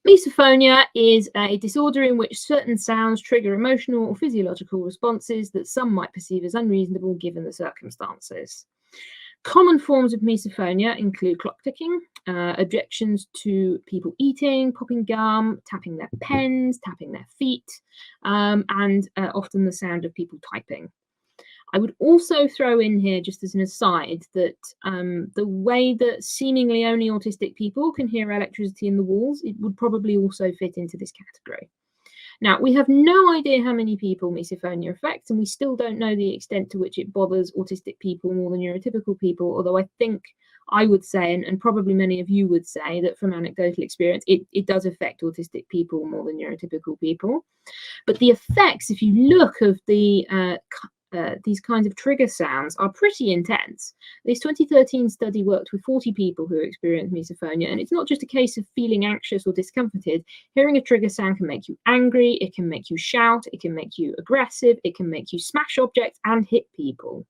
Misophonia is a disorder in which certain sounds trigger emotional or physiological responses that some might perceive as unreasonable given the circumstances. Common forms of misophonia include clock ticking, objections to people eating, popping gum, tapping their pens, tapping their feet, and often the sound of people typing. I would also throw in here, just as an aside, that the way that seemingly only autistic people can hear electricity in the walls, it would probably also fit into this category. Now, we have no idea how many people misophonia affects, and we still don't know the extent to which it bothers autistic people more than neurotypical people, although I think I would say, and probably many of you would say, that from anecdotal experience, it does affect autistic people more than neurotypical people. But the effects, if you look of these kinds of trigger sounds, are pretty intense. This 2013 study worked with 40 people who experienced misophonia, and it's not just a case of feeling anxious or discomforted. Hearing a trigger sound can make you angry, it can make you shout, it can make you aggressive, it can make you smash objects and hit people.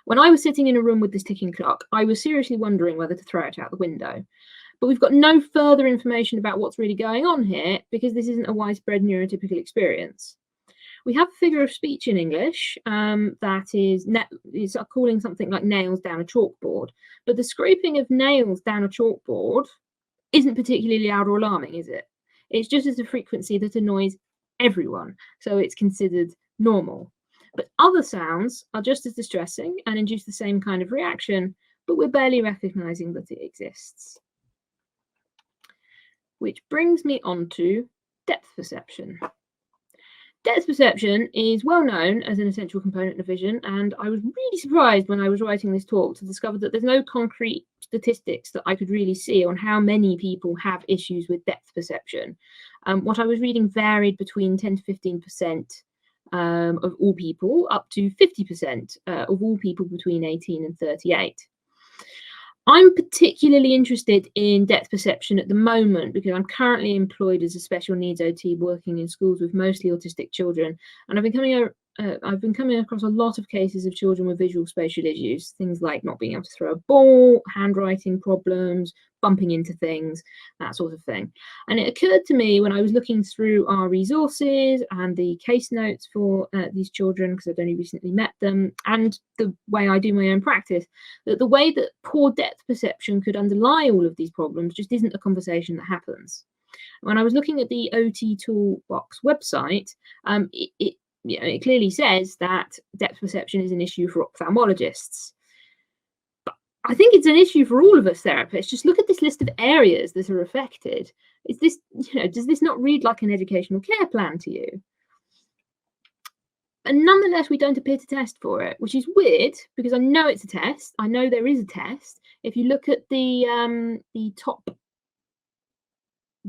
When I was sitting in a room with this ticking clock, I was seriously wondering whether to throw it out the window. But we've got no further information about what's really going on here, because this isn't a widespread neurotypical experience. We have a figure of speech in English that is calling something like nails down a chalkboard, but the scraping of nails down a chalkboard isn't particularly loud or alarming, is it? It's just at a frequency that annoys everyone, so it's considered normal. But other sounds are just as distressing and induce the same kind of reaction, but we're barely recognizing that it exists. Which brings me on to depth perception. Depth perception is well known as an essential component of vision, and I was really surprised when I was writing this talk to discover that there's no concrete statistics that I could really see on how many people have issues with depth perception. What I was reading varied between 10 to 15% of all people, up to 50% of all people between 18 and 38. I'm particularly interested in depth perception at the moment because I'm currently employed as a special needs OT working in schools with mostly autistic children, and I've been coming across a lot of cases of children with visual spatial issues, things like not being able to throw a ball, handwriting problems, bumping into things, that sort of thing. And it occurred to me when I was looking through our resources and the case notes for these children, because I'd only recently met them, and the way I do my own practice, that the way that poor depth perception could underlie all of these problems just isn't a conversation that happens. When I was looking at the OT Toolbox website, it clearly says that depth perception is an issue for ophthalmologists. But I think it's an issue for all of us therapists. Just look at this list of areas that are affected. Is this, does this not read like an educational care plan to you? And nonetheless, we don't appear to test for it, which is weird because I know it's a test. I know there is a test. If you look at the top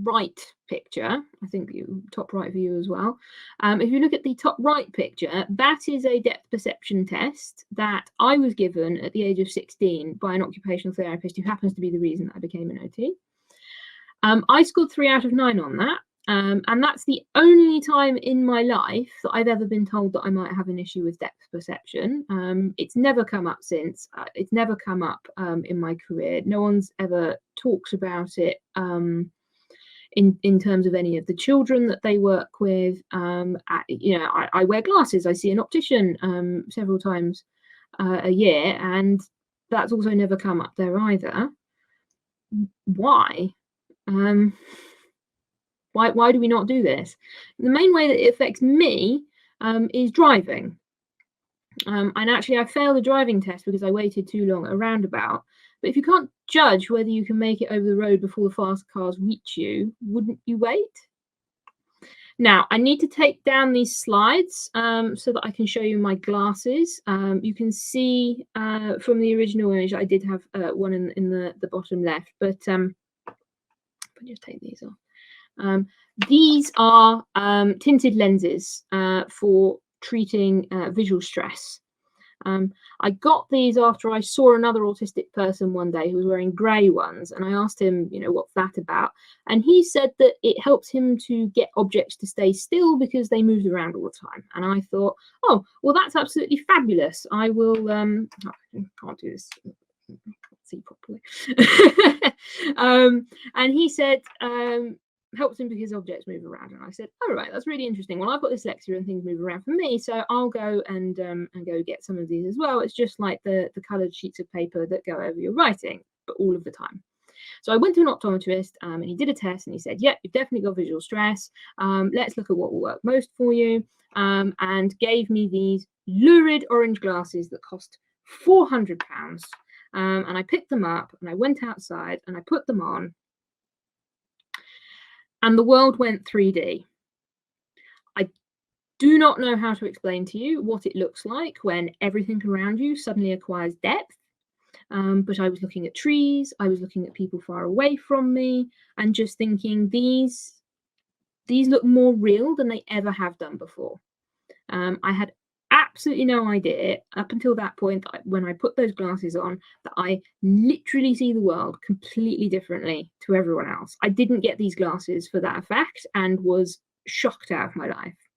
right picture, I think top right for you as well. If you look at the top right picture, that is a depth perception test that I was given at the age of 16 by an occupational therapist who happens to be the reason I became an OT. I scored 3 out of 9 on that. And that's the only time in my life that I've ever been told that I might have an issue with depth perception. It's never come up since. It's never come up in my career. No one's ever talks about it in terms of any of the children that they work with. I wear glasses. I see an optician several times a year, and that's also never come up there either. Why? Why do we not do this? The main way that it affects me is driving. And actually, I failed the driving test because I waited too long at a roundabout. But if you can't judge whether you can make it over the road before the fast cars reach you, wouldn't you wait? Now, I need to take down these slides so that I can show you my glasses. You can see from the original image, I did have one in the bottom left, but I'll just take these off. These are tinted lenses for treating visual stress. I got these after I saw another autistic person one day who was wearing grey ones, and I asked him, what's that about? And he said that it helps him to get objects to stay still because they move around all the time. And I thought, oh, well, that's absolutely fabulous. I will, I can't do this see properly. And he said, helps him because objects move around. And I said, oh, right, that's really interesting. Well, I've got dyslexia and things move around for me, so I'll go and go get some of these as well. It's just like the coloured sheets of paper that go over your writing, but all of the time. So I went to an optometrist and he did a test and he said, yep, you've definitely got visual stress. Let's look at what will work most for you, and gave me these lurid orange glasses that cost £400. And I picked them up and I went outside and I put them on, and the world went 3D. I do not know how to explain to you what it looks like when everything around you suddenly acquires depth. But I was looking at trees, I was looking at people far away from me, and just thinking these look more real than they ever have done before. I had absolutely no idea up until that point, when I put those glasses on, that I literally see the world completely differently to everyone else. I didn't get these glasses for that effect and was shocked out of my life.